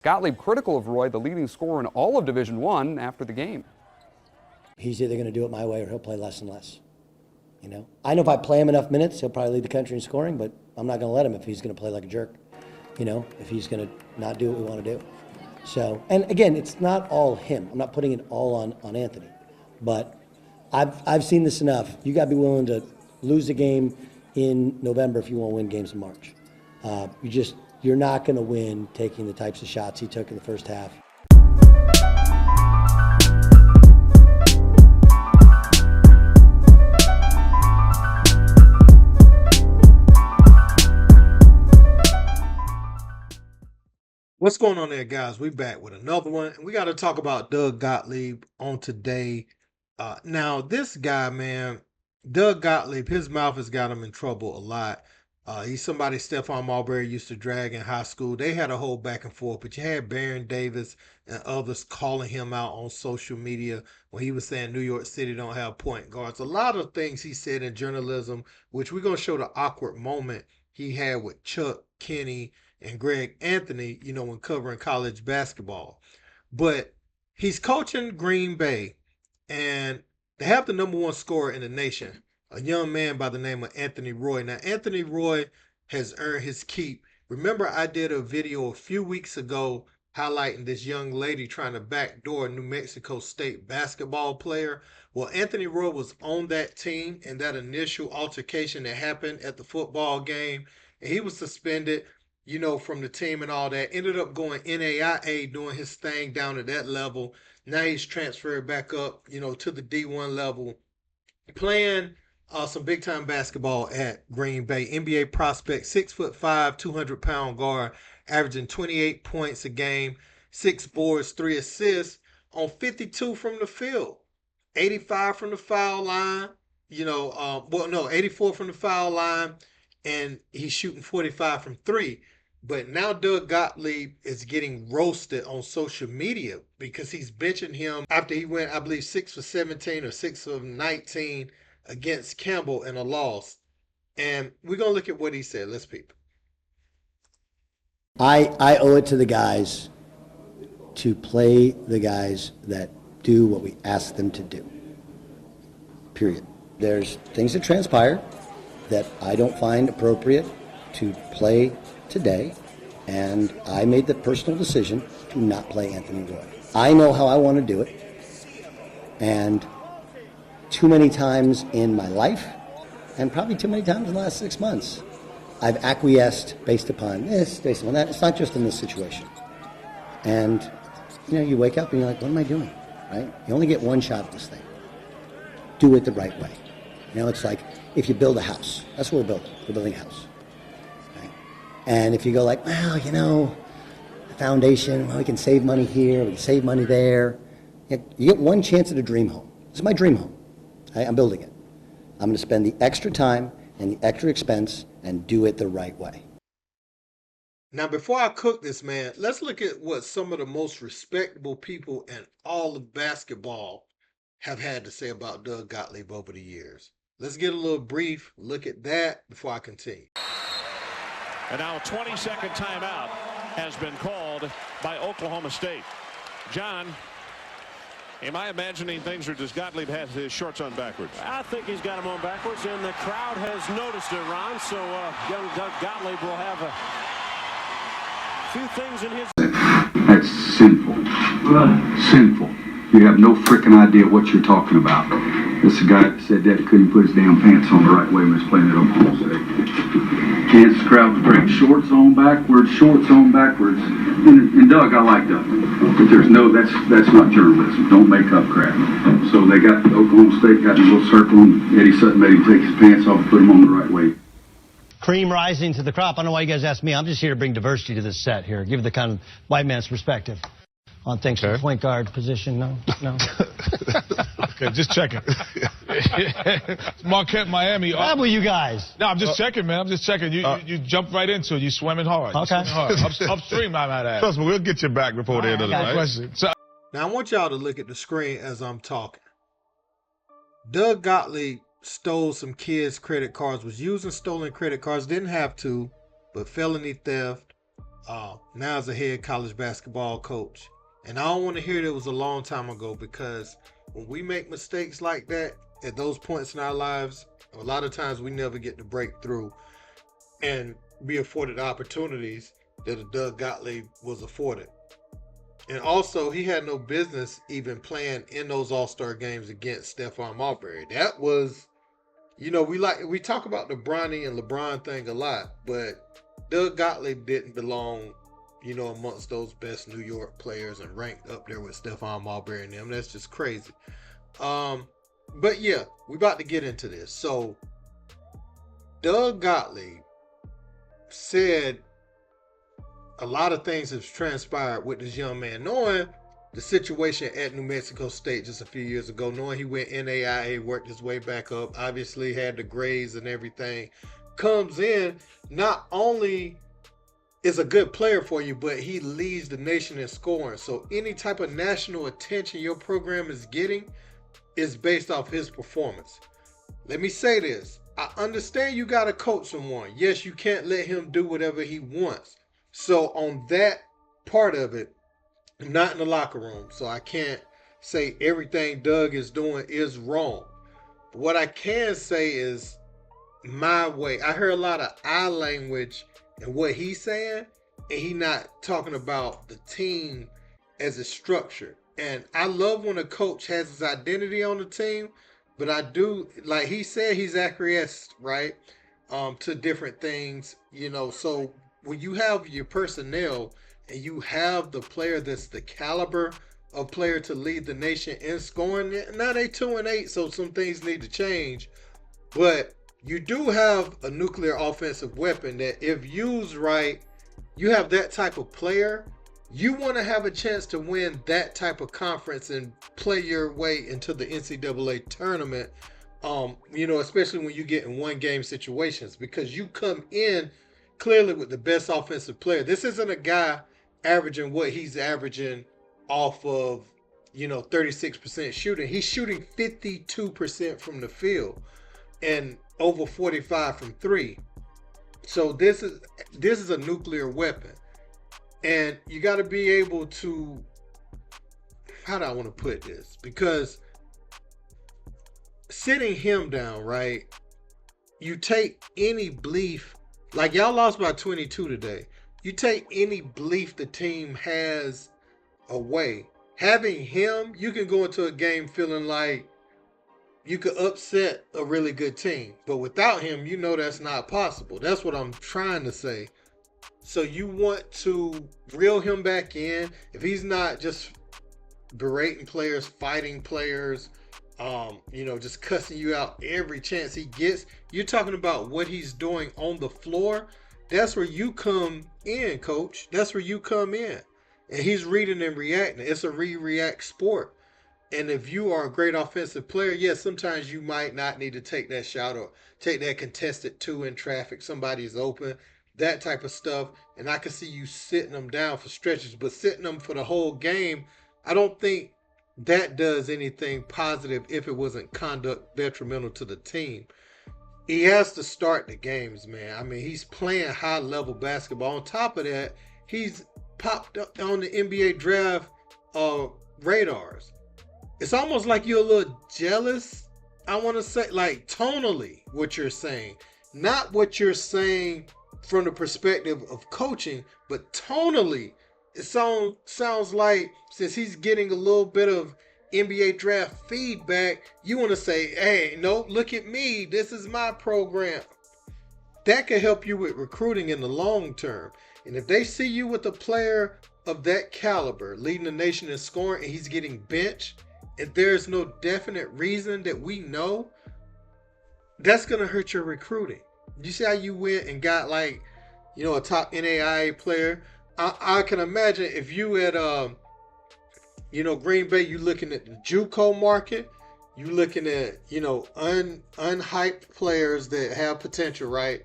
Gottlieb critical of Roy, the leading scorer in all of Division I, after the game. He's either going to do it my way or he'll play less and less. You know, I know if I play him enough minutes, he'll probably lead the country in scoring, but I'm not going to let him if he's going to play like a jerk. You know, if he's going to not do what we want to do. So, and again, it's not all him. I'm not putting it all on Anthony, but I've seen this enough. You got to be willing to lose a game in November if you want to win games in March. You're not going to win taking the types of shots he took in the first half. What's going on there, guys? We back with another one, and we got to talk about Doug Gottlieb on today. Now, this guy, man, Doug Gottlieb, his mouth has got him in trouble a lot. He's somebody Stephon Marbury used to drag in high school. They had a whole back and forth, but you had Baron Davis and others calling him out on social media when he was saying New York City don't have point guards. A lot of things he said in journalism, which we're going to show the awkward moment he had with Chuck, Kenny, and Greg Anthony, you know, when covering college basketball. But he's coaching Green Bay, and they have the #1 scorer in the nation, a young man by the name of Anthony Roy. Now, Anthony Roy has earned his keep. Remember, I did a video a few weeks ago highlighting this young lady trying to backdoor a New Mexico State basketball player. Well, Anthony Roy was on that team in that initial altercation that happened at the football game, and he was suspended, you know, from the team and all that. Ended up going NAIA, doing his thing down at that level. Now he's transferred back up, you know, to the D1 level, playing some big time basketball at Green Bay. NBA prospect, 6'5", 200-pound guard, averaging 28 points a game, 6 boards, 3 assists on 52 from the field, 85 from the foul line. 84 from the foul line, and he's shooting 45 from 3. But now Doug Gottlieb is getting roasted on social media because he's benching him after he went, I believe, 6 for 17 or 6 of 19 against Campbell in a loss. And we're going to look at what he said. Let's peep. I owe it to the guys to play the guys that do what we ask them to do. Period. There's things that transpire that I don't find appropriate to play today, and I made the personal decision to not play Anthony Roy. I know how I want to do it, and too many times in my life, and probably too many times in the last 6 months, I've acquiesced based upon this, based upon that. It's not just in this situation. And, you know, you wake up and you're like, what am I doing, right? You only get one shot at this thing. Do it the right way. You know, it's like if you build a house. That's what we're building. We're building a house. And if you go like, well, you know, the foundation, well, we can save money here, we can save money there. You get one chance at a dream home. This is my dream home. I'm building it. I'm going to spend the extra time and the extra expense and do it the right way. Now, before I cook this, man, let's look at what some of the most respectable people in all of basketball have had to say about Doug Gottlieb over the years. Let's get a little brief look at that before I continue. And now a 20-second timeout has been called by Oklahoma State. John, am I imagining things, or does Gottlieb have his shorts on backwards? I think he's got them on backwards, and the crowd has noticed it, Ron. So young Doug Gottlieb will have a few things in his... That's sinful. Sinful. You have no freaking idea what you're talking about. This guy said that he couldn't put his damn pants on the right way when he was playing at Oklahoma State. Kansas crowd was great. Shorts on backwards. And Doug, I like Doug. But that's not journalism. Don't make up crap. So they got Oklahoma State got in a little circle, and Eddie Sutton made him take his pants off and put them on the right way. Cream rising to the crop. I don't know why you guys asked me. I'm just here to bring diversity to this set here. Give the kind of white man's perspective on things from the point guard position. No. Okay, just checking. Marquette, Miami. How about you guys? No, I'm just checking, man. I'm just checking. You jumped right into it. You swimming hard. Okay. Upstream, I might add. Trust me, we'll get you back before the end of the night. Question. Now, I want y'all to look at the screen as I'm talking. Doug Gottlieb stole some kids' credit cards, was using stolen credit cards, didn't have to, but felony theft, now as a head college basketball coach. And I don't want to hear that it was a long time ago, because when we make mistakes like that at those points in our lives, a lot of times we never get to break through and be afforded opportunities that a Doug Gottlieb was afforded. And also, he had no business even playing in those All-Star games against Stephon Marbury. That was, we talk about the Bronny and LeBron thing a lot, but Doug Gottlieb didn't belong, amongst those best New York players and ranked up there with Stephon Marbury and them. That's just crazy. But yeah, we about to get into this. So, Doug Gottlieb said a lot of things have transpired with this young man, knowing the situation at New Mexico State just a few years ago, knowing he went NAIA, worked his way back up, obviously had the grades and everything, comes in, not only is a good player for you, but he leads the nation in scoring. So any type of national attention your program is getting is based off his performance. Let me say this. I understand you got to coach someone. Yes, you can't let him do whatever he wants. So on that part of it, I'm not in the locker room, so I can't say everything Doug is doing is wrong. But what I can say is my way. I heard a lot of I language in what he's saying, and he not talking about the team as a structure. And I love when a coach has his identity on the team, but I do, like he said, he's acquiesced, right, to different things, so when you have your personnel and you have the player that's the caliber of player to lead the nation in scoring, now they 2-8, so some things need to change. But you do have a nuclear offensive weapon that, if used right, you have that type of player. You want to have a chance to win that type of conference and play your way into the NCAA tournament, especially when you get in one-game situations, because you come in clearly with the best offensive player. This isn't a guy averaging what he's averaging off of, 36% shooting. He's shooting 52% from the field and over 45 from three. So this is a nuclear weapon. And you got to be able to, how do I want to put this? Because sitting him down, right, you take any belief, like y'all lost by 22 today. You take any belief the team has away. Having him, you can go into a game feeling like you could upset a really good team. But without him, that's not possible. That's what I'm trying to say. So you want to reel him back in. If he's not just berating players, fighting players, just cussing you out every chance he gets, you're talking about what he's doing on the floor. That's where you come in, coach. That's where you come in. And he's reading and reacting. It's a react sport. And if you are a great offensive player, yes, sometimes you might not need to take that shot or take that contested two in traffic. Somebody's open, that type of stuff. And I can see you sitting them down for stretches, but sitting them for the whole game, I don't think that does anything positive if it wasn't conduct detrimental to the team. He has to start the games, man. I mean, he's playing high-level basketball. On top of that, he's popped up on the NBA draft radars. It's almost like you're a little jealous, I want to say, like tonally, what you're saying. Not what you're saying from the perspective of coaching, but tonally, it sounds like since he's getting a little bit of NBA draft feedback, you want to say, hey, no, look at me. This is my program. That can help you with recruiting in the long term. And if they see you with a player of that caliber leading the nation in scoring and he's getting benched, and there's no definite reason that we know, that's going to hurt your recruiting. You see how you went and got a top NAIA player? I can imagine if you at Green Bay, you looking at the JUCO market, you looking at unhyped players that have potential, right?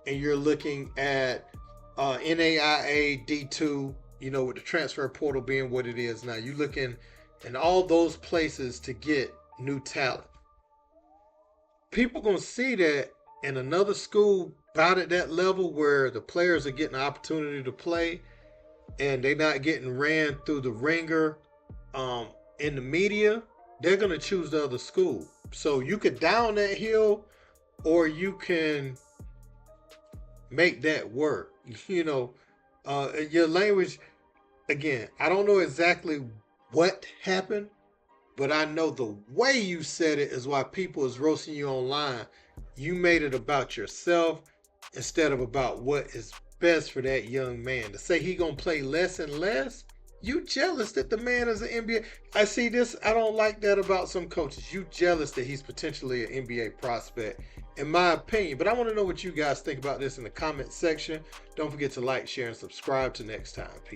And you're looking at NAIA D2, with the transfer portal being what it is now. You looking in all those places to get new talent. People gonna see that in another school about at that level where the players are getting an opportunity to play. and they're not getting ran through the ringer in the media, they're going to choose the other school. So you could down that hill, or you can make that work. You know, your language, again, I don't know exactly what happened, but I know the way you said it is why people is roasting you online. You made it about yourself instead of about what is best for that young man. To say he gonna play less and less, you jealous that the man is an NBA. I see this, I don't like that about some coaches. You jealous that he's potentially an NBA prospect, in my opinion. But I want to know what you guys think about this in the comment section. Don't forget to like, share, and subscribe. Till next time. Peace.